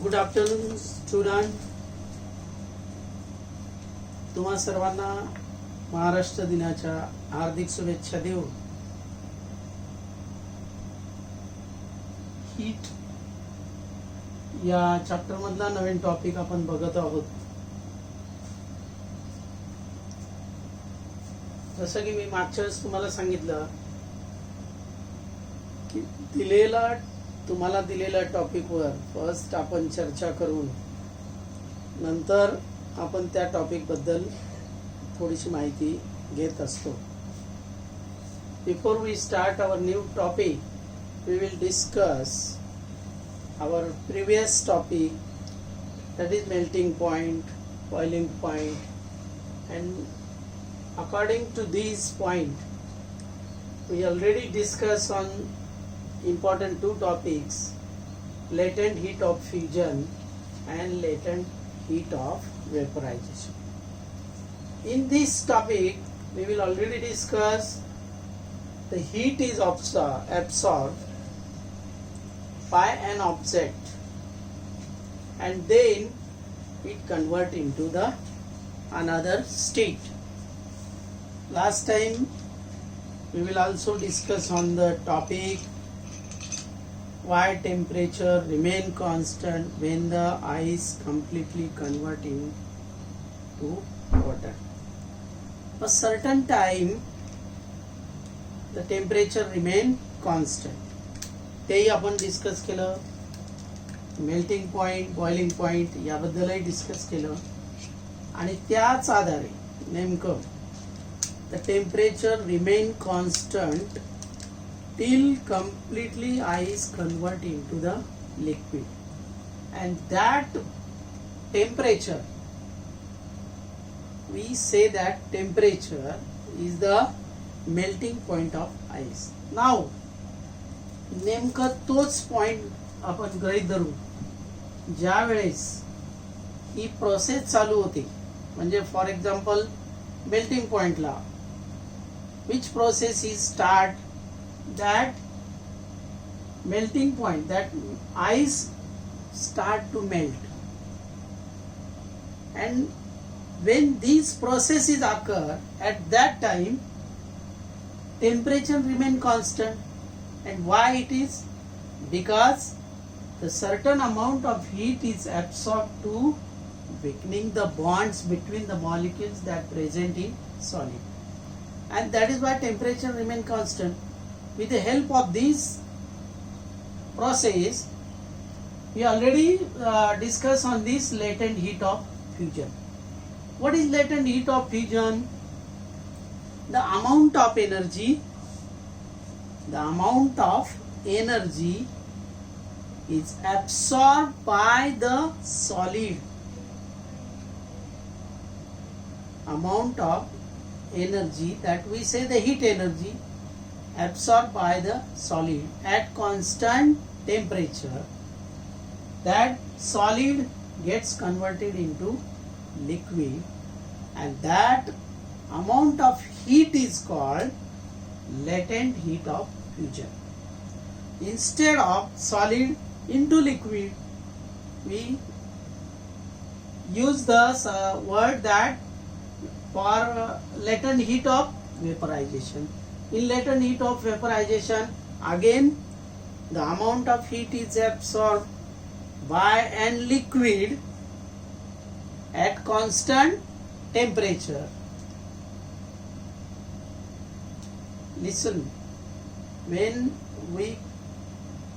Good afternoon student. तुम्हा सर्वांना महाराष्ट्र दिनाच्या हार्दिक शुभेच्छा देऊ. हीट या चॅप्टर मधला नवीन टॉपिक आपण बघत आहोत. जसं की मी मागच्या वेळेस तुम्हाला सांगितलं की तुम्हाला दिलेल्या टॉपिकवर फर्स्ट आपण चर्चा करून नंतर आपण त्या टॉपिक बद्दल थोडीशी माहिती घेत असतो. Before we start our new topic we will discuss our previous topic, that is melting point, boiling point, and according to these point we already discussed on important two topics: latent heat of fusion and latent heat of vaporization. In this topic we will already discuss the heat is absorbed by an object and then it convert into the another state. Last time we will also discuss on the topic why temperature remain constant when the ice completely convert into water. A certain time the temperature remain constant. तेही आपण discuss केलं. Melting point, boiling point याबद्दलही discuss केलं आणि त्याच आधारे नेमकं the temperature remain constant till completely ice convert into the liquid, and that temperature, we say that temperature is the melting point of ice. Now नेमकं तोच point आपण गृहीत धरू ज्या वेळेस ही प्रोसेस चालू होते. म्हणजे फॉर एक्झाम्पल मेल्टिंग पॉइंटला which process is start, that melting point, that ice start to melt, and when these processes occur at that time temperature remain constant. And why it is? Because the certain amount of heat is absorbed to weakening the bonds between the molecules that present in solid, and that is why temperature remain constant. With the help of this process we already discussed on this latent heat of fusion. What is latent heat of fusion? The amount of energy is absorbed by the solid. Amount of energy, that we say the heat energy, absorbed by the solid at constant temperature, that solid gets converted into liquid, and that amount of heat is called latent heat of fusion. Instead of solid into liquid, we use the word that for latent heat of vaporization. In latent heat of vaporization, again the amount of heat is absorbed by an liquid at constant temperature. Listen, when we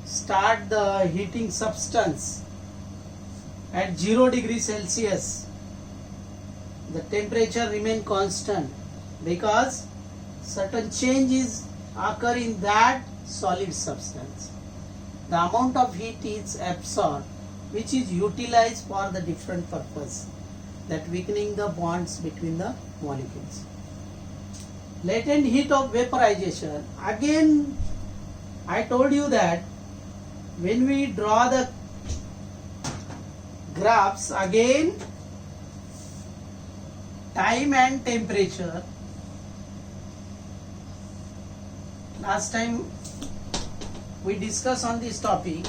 start the heating substance at 0 degree Celsius, the temperature remain constant because certain changes occur in that solid substance. The amount of heat is absorbed, which is utilized for the different purpose, that weakening the bonds between the molecules. Latent heat of vaporization, again I told you that when we draw the graphs, again time and temperature. Last time we discussed on this topic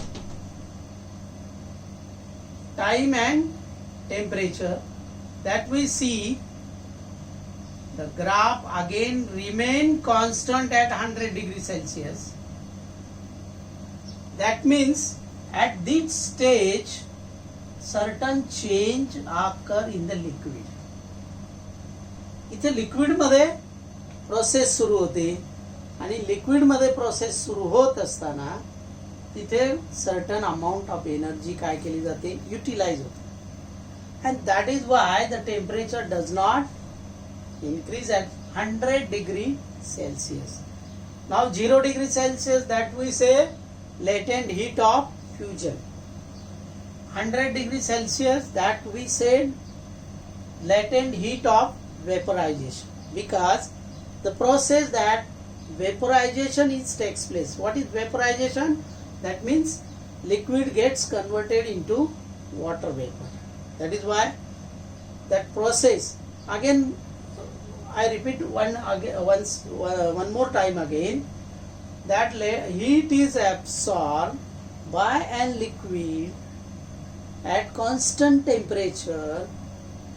time and temperature, that we see the graph again remain constant at 100 degrees Celsius. That means at this stage certain change occur in the liquid. इथे liquid मध्ये process सुरू होते आणि liquid मध्ये process सुरू होत असताना तिथे सर्टन अमाउंट ऑफ एनर्जी काय केली जाते, युटिलाइज होते. And that is why the temperature does not increase at 100 degree Celsius. Now 0 degree Celsius, that we say latent heat of fusion. 100 degree Celsius, that we said latent heat of vaporization, because the process that vaporization takes place. What is vaporization? That means liquid gets converted into water vapor. That is why that process, again I repeat one more time again, that heat is absorbed by a liquid at constant temperature.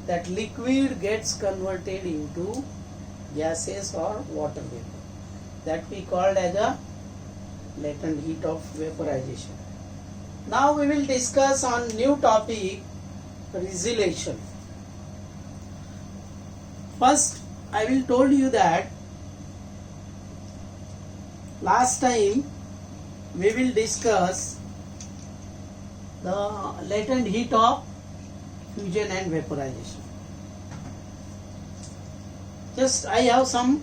That liquid gets converted into gases or water vapor. That we called as a latent heat of vaporization. Now we will discuss on new topic, resolution. First, I will told you that last time we will discuss the latent heat of fusion and vaporization. Just I have some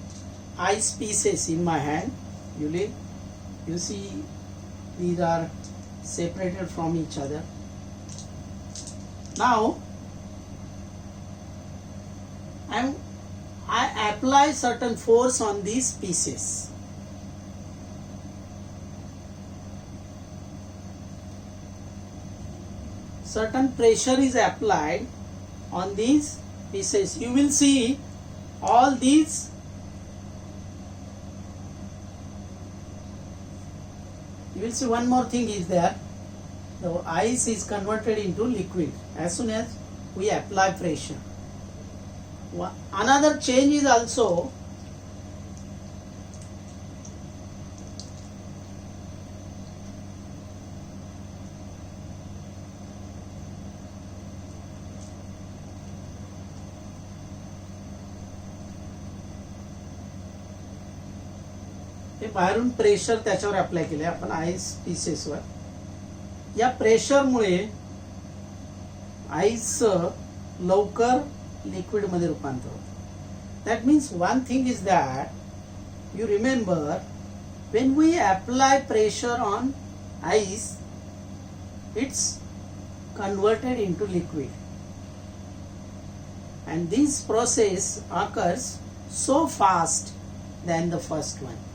ice pieces in my hand. You see these are separated from each other. Now I apply certain force on these pieces. Certain pressure is applied on these pieces. You will see all these you will see one more thing is there. The ice is converted into liquid as soon as we apply pressure. Another change is also हे बाहेरून pressure त्याच्यावर apply केले आपण ice पीसेसवर. या प्रेशरमुळे ice लवकर liquid मध्ये रूपांतर होते. That means one thing is that you remember when we apply pressure on ice, it's converted into liquid, and this process occurs so fast than the first one.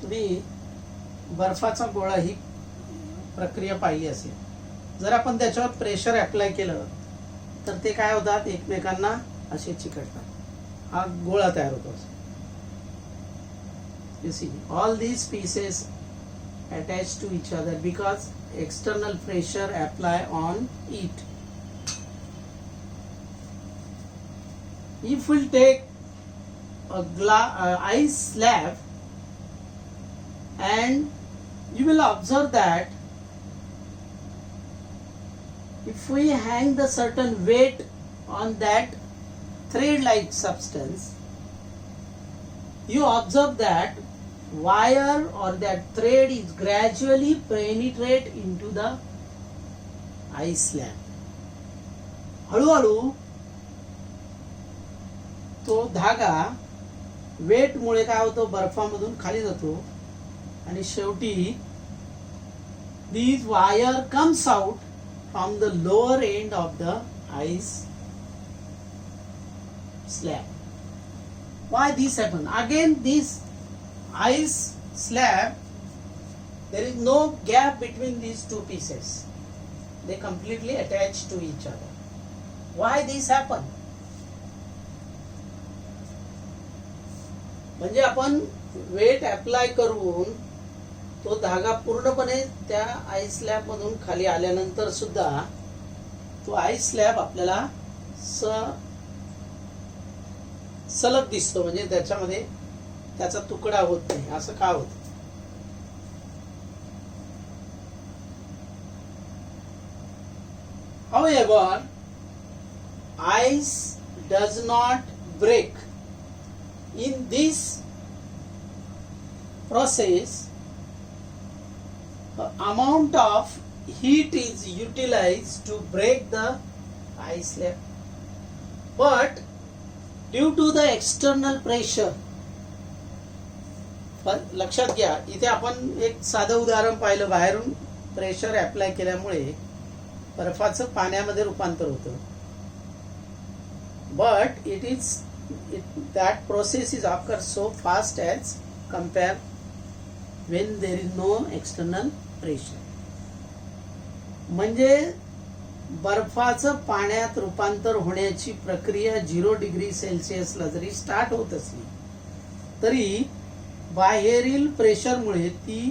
तुम्ही बर्फाचा गोळा ही प्रक्रिया पाहिली असेल. जर आपण त्याच्यावर प्रेशर अप्लाय केलं तर ते काय होतात, एकमेकांना असे चिकटतात, हा गोळा तयार होतो. You see, all these pieces attach to each other because external pressure apply on it. If we'll take a ice slab, and you will observe that if we hang the certain weight on that thread like substance, you observe that wire or that thread is gradually penetrate into the ice slab. हळूहळू तो धागा wait मुळे काय होतो, बर्फामधून खाली जातो आणि शेवटी these wire comes out from the lower end of the ice slab. Why this happen? Again, this ice slab, there is no gap between these two pieces. they completely attach to each other. Why this happen? म्हणजे आपण wait apply करून तो धागा पूर्णपणे त्या ice slab मधून खाली आल्यानंतर सुद्धा तो आईस स्लॅब आपल्याला सलग दिसतो, म्हणजे त्याच्यामध्ये त्याचा तुकडा होत नाही. असं का होतं? However, ice does not break. In this process, amount of heat is utilized to break the ice slab, but due to the external pressure, लक्षात घ्या, इथे आपण एक साधं उदाहरण पाहिलं. बाहेरून प्रेशर अप्लाय केल्यामुळे बर्फाचं पाण्यामध्ये रूपांतर होतं, but that process is occur so fast as compare when there is no external pressure. म्हणजे बर्फाचं पाण्यात रूपांतर होण्याची प्रक्रिया 0 डिग्री सेल्सिअसला जरी स्टार्ट होत असली तरी बाहेरील प्रेशरमुळे ती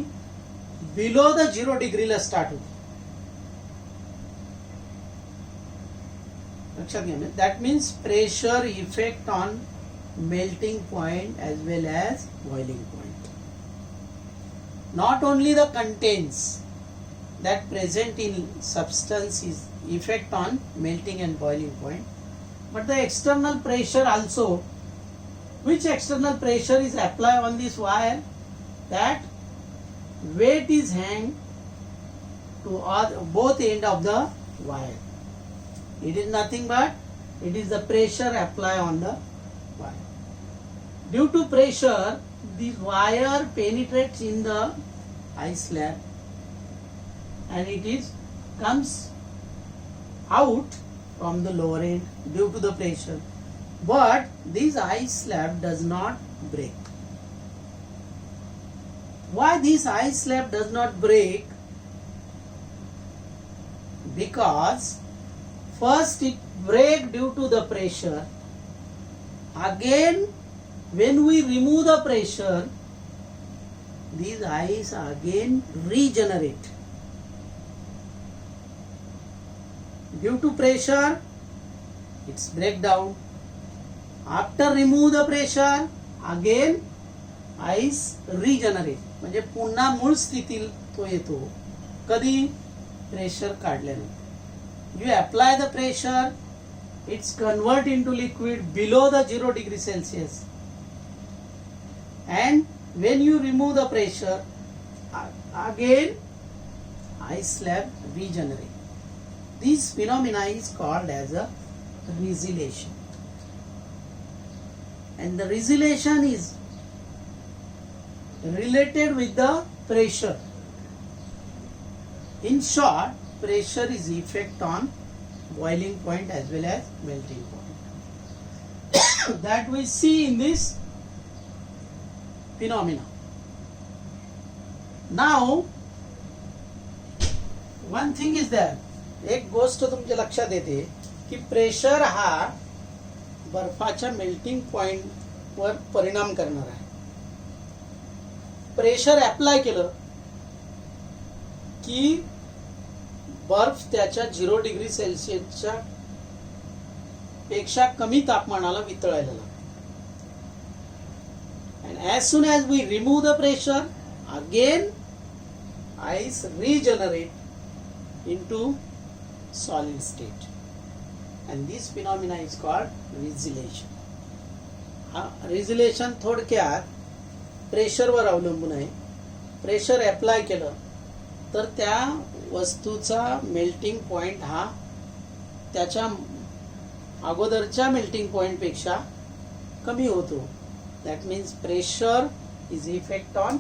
बिलो द 0 डिग्रीला स्टार्ट होते. लक्षात घ्या. That means pressure effect on melting point as well as boiling point. Not only the contents that present in substance is effect on melting and boiling point, but the external pressure also. Which external pressure is applied on this wire? That weight is hang to both end of the wire. It is nothing but it is the pressure applied on the wire. Due to pressure, this wire penetrates in the ice slab and it comes out from the lower end due to the pressure. But this ice slab does not break. Why this ice slab does not break? Because first it breaks due to the pressure. Again, when we remove the pressure, these ice again regenerate. Due to pressure, it's breakdown. After remove the pressure, again ice regenerate. म्हणजे पुन्हा मूळ स्थितीत तो येतो. कधी? Pressure काढल्यानंतर. You apply the pressure, it's convert into liquid below the 0 degree Celsius. And when you remove the pressure, again ice slab regenerate. This phenomena is called as a resiliation. And the resiliation is related with the pressure. In short, pressure is effect on boiling point as well as melting point. That we see in this phenomena. Now, one thing is that, एक गोष्ट तुमच्या लक्षात येते की pressure हा बर्फाच्या melting point वर परिणाम करणार आहे. प्रेशर अप्लाय केलं की बर्फ त्याच्या 0 डिग्री सेल्सिअसच्या पेक्षा कमी तापमानाला वितळायला लागतो. And as soon as we remove the pressure, again ice regenerate into solid state. And this phenomena is called resiliation. Resiliation थोडक्यात प्रेशरवर अवलंबून आहे. प्रेशर अप्लाय केलं तर त्या वस्तूचा मेल्टिंग पॉइंट हा त्याच्या अगोदरच्या मेल्टिंग पॉइंट पेक्षा कमी होतो. That means pressure is effect on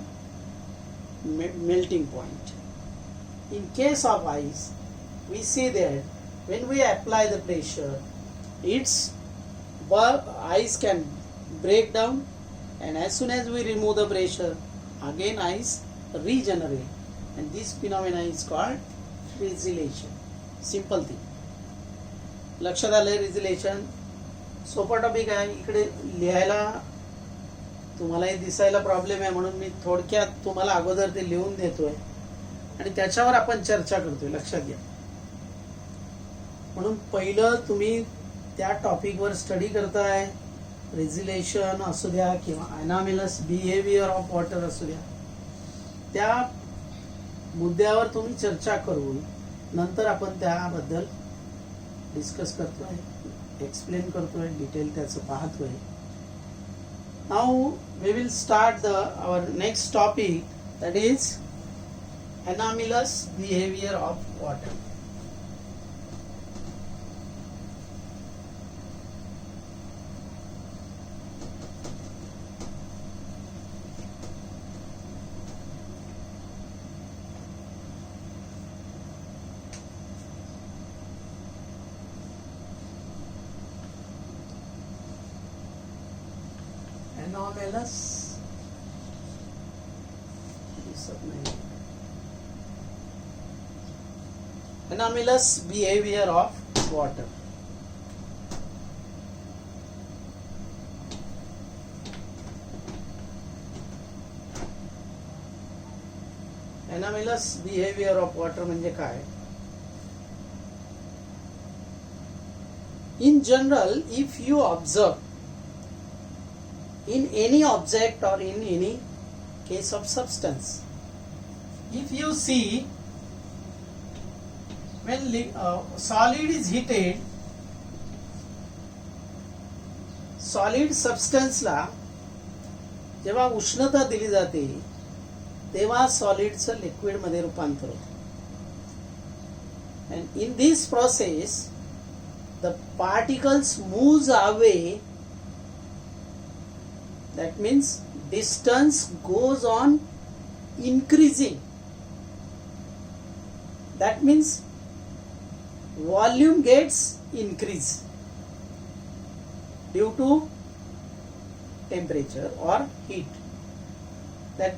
melting point. In case of ice, we see that when we apply the pressure, ice can break down, and as soon as we remove the pressure, again ice regenerate, and this phenomena is called resiliation. Simple thing. लक्षात आलंय? रिझिलेशन सोपा topic आहे. इकडे लिहायला तुम्हालाही दिसायला problem आहे म्हणून मी थोडक्यात तुम्हाला अगोदर ते लिहून देतोय आणि त्याच्यावर आपण चर्चा करतोय. लक्षात घ्या. म्हणून पहिलं तुम्ही त्या टॉपिकवर स्टडी करताय. रेझिलेशन असू द्या किंवा अनॉमलस बिहेवियर ऑफ वॉटर असू द्या, त्या मुद्द्यावर तुम्ही चर्चा करून नंतर आपण त्याबद्दल डिस्कस करतोय, एक्सप्लेन करतोय, डिटेल त्याचं पाहतोय. Now we will start our next topic, that is anomalous behavior of water. Anomalous anomalous behavior of water. Anomalous behavior of water म्हणजे काय? In general, if you observe in any object or in any case of substance, if you see when solid is heated, solid substance ला जेव्हा उष्णता दिली जाते तेव्हा सॉलिडचं liquid मध्ये रूपांतर होतं. and in this process the particles moves away. That means distance goes on increasing. That means volume gets increased due to temperature or heat. That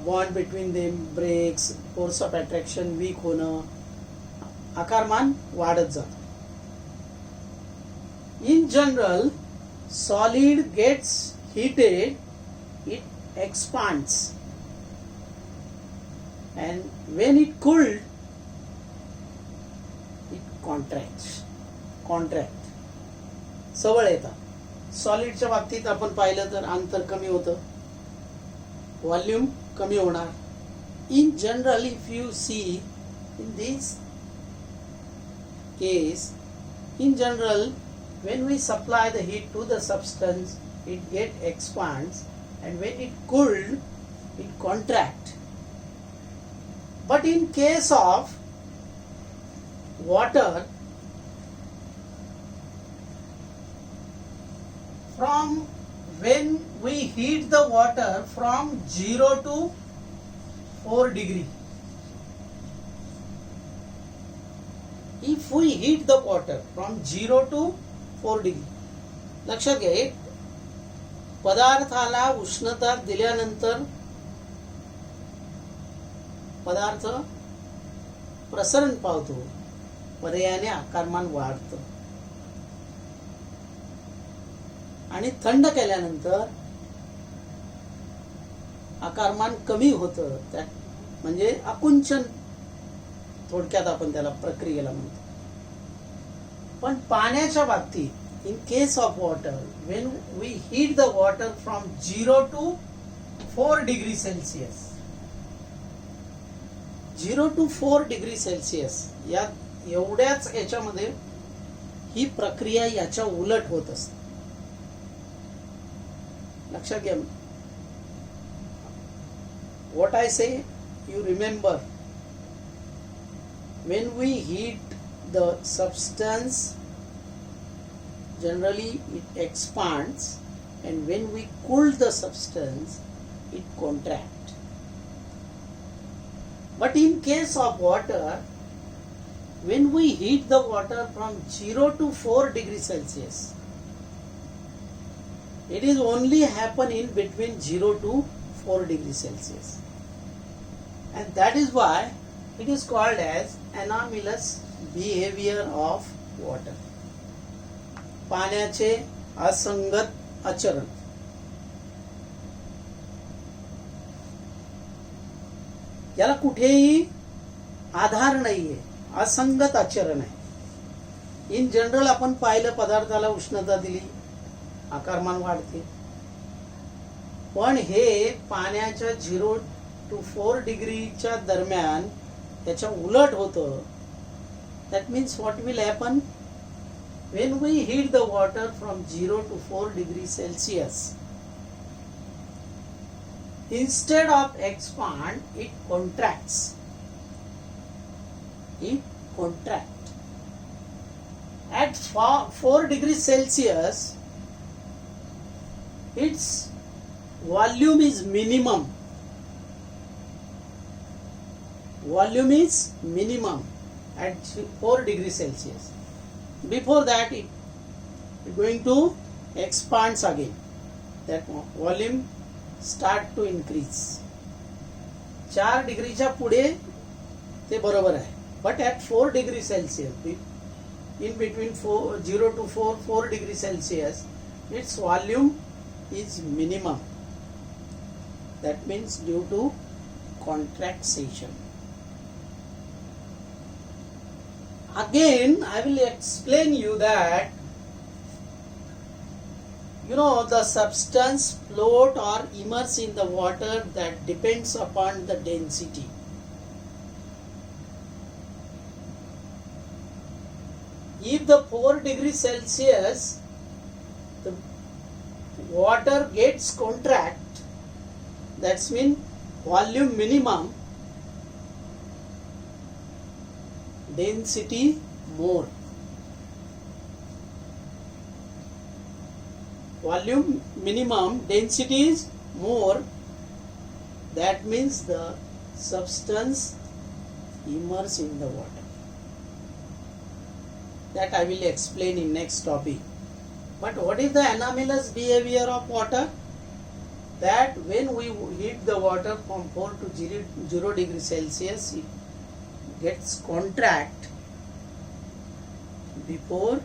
bond between them breaks, force of attraction weak होणं, आकारमान वाढत जातं. In general, solid gets heated, it expands, and when it cooled, it contract. सवळ येतात. सॉलिडच्या बाबतीत आपण पाहिलं तर अंतर कमी होतं, व्हॉल्यूम कमी होणार. In general if you see in this case, in general when we supply the heat to the substance, it expands, and when it cooled, it contract. But in case of water, from when we heat the water from 0 to 4 degree, if we heat the water from 0 to 4 degree, लक्षात घ्या, एक पदार्थाला उष्णता दिल्यानंतर पदार्थ प्रसरण पावतो, पर्यायाने आकारमान वाढतं. आणि थंड केल्यानंतर आकारमान कमी होतं. त्या म्हणजे आकुंचन थोडक्यात आपण त्याला प्रक्रियेला म्हणतो. पण पाण्याच्या बाबतीत, in case of water, when we heat the water from 0 to 4 degree Celsius, 0 to 4 degree Celsius, या एवढ्याच याच्यामध्ये ही प्रक्रिया याच्या उलट होत असते. लक्षात घ्या. what I say, you remember, when we heat the substance, generally it expands, and when we cool the substance, it contracts. But in case of water, when we heat the water from 0 to 4 degrees Celsius, it is only happen in between 0 to 4 degrees Celsius. And that is why It is called as anomalous behavior of water. पाण्याचे असंगत आचरण. याला कुठेही आधार नाहीये, असंगत आचरण आहे. In general आपण पाहिलं, पदार्थाला उष्णता दिली, आकारमान वाढते. पण हे पाण्याच्या 0 to 4 डिग्रीच्या दरम्यान त्याच्या उलट होतं. That means what will happen when we heat the water from 0 to 4 degrees Celsius, instead of expand, it contracts. It contracts. At 4 degrees Celsius, its volume is minimum. Volume is minimum at 4 degrees Celsius. Before that, it is going to expands again. That volume start to increase. 4 डिग्रीच्या पुढे ते बरोबर आहे. But at 4 degrees Celsius, in between 0 to 4 degrees Celsius, its volume is minimum. That means due to contraction. Again, I will explain you that the substance float or immerse in the water that depends upon the density. If the 4 degrees Celsius the water gets contract, that's mean volume minimum, density more. Volume minimum, density is more. That means the substance immerse in the water. That I will explain in next topic. But what is the anomalous behavior of water? That when we heat the water from 4 to 0 degrees Celsius, it gets contract before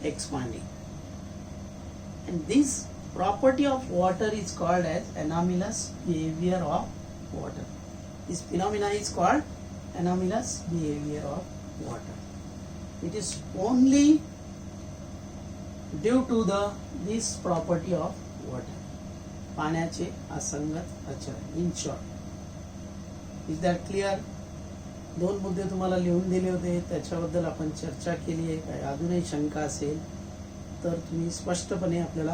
expanding. And this property of water is called as anomalous behavior of water. This phenomena is called anomalous behavior of water. It is only due to this property of water. पाण्याचे असंगत आचरण. In short, is that clear? 2 मुद्दे तुम्हाला लिहून दिले होते, त्याच्याबद्दल आपण चर्चा केली आहे. काय अजूनही शंका असेल तर तुम्ही स्पष्टपणे आपल्याला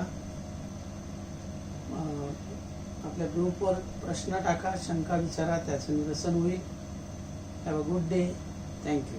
आपल्या ग्रुपवर प्रश्न टाका, शंका विचारा, त्याचं निरसन होईल. Have a good day. Thank you.